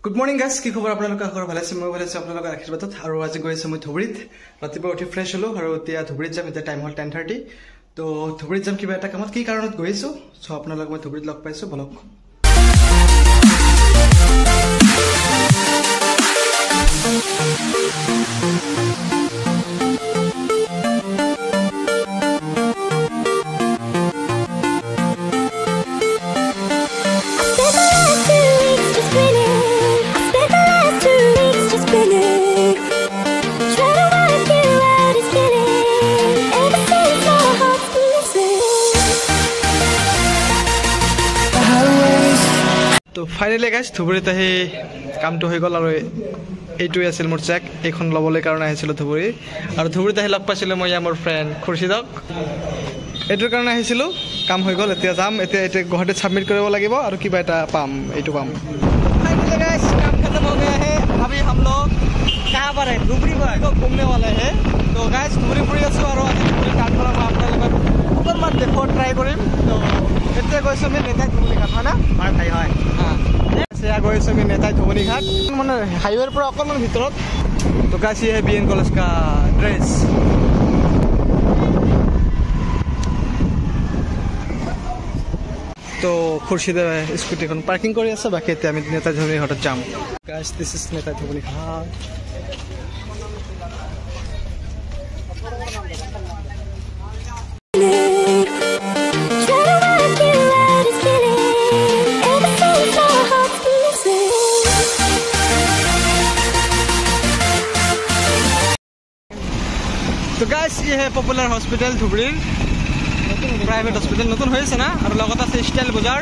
Good morning guys, কি খবৰ আপোনালোকৰ খবৰ ভালে আছে মই ভালে আছো আপোনালোকৰ আশীৰ্বাদত আৰু আজি গৈ আছো মই ধুবুৰীত ৰাতিপুৱা উঠি ফ্ৰেছ হলো আৰু এতিয়া ধুবুৰীত যাম এতিয়া টাইম হল 10:30 তো ধুবুৰীত যাম কিবা এটা কামত কি কাৰণত গৈ আছো সো আপোনালোক মই ধুবুৰীত লগ পাইছো বলক তো ফাইনালি গাইজ ধুবুৰীত আহি কামটো হৈ গ'ল আৰু এইটোৱে আছিল মোৰ চেক এইখন ল'বলৈ কাৰণে আহিছিলোঁ ধুবুৰী আৰু ধুবুৰীত আহি লগ পাইছিলোঁ মই মোৰ ফ্ৰেণ্ড খুৰশিদক এইটোৰ কাৰণে আহিছিলোঁ কাম হৈ গ'ল এতিয়া যাম এতিয়া গুৱাহাটীত ছাবমিট কৰিব লাগিব আৰু কিবা এটা পাম এইটো পাম फाइनली गाइस काम खत्म हो गया है अभी हम लोग कहाँ पर है धुबरी पर घूमने वाले हैं तो गाइस धुबरी पूरी आसो और आज धुबरी काट पर आपन लोग অকমান দেখো ট্রাই কৰিম তো এতিয়া গৈছো আমি নেতাই ধুবুৰী ঘাট হয় না হয় ভাই হয় হ্যাঁ সেয়া গৈছো আমি নেতাই ধুবুৰী ঘাট মানে হাইৱেৰ পৰা অকমান ভিতৰত তো গাইস ये है बीएन कॉलेज का ड्रेस तो खुर्शीदे स्कूटीখন पार्किং কৰি আছে বাকি এতিয়া আমি নেতাই ধুবুৰী ঘাটত যাম গাইস দিস ইজ নেতাই ধুবুৰী ঘাট तो गाइस ये है popular hospital Dhubri private hospital नतुन होइছে না আর লগতে আছে স্টাইল বাজার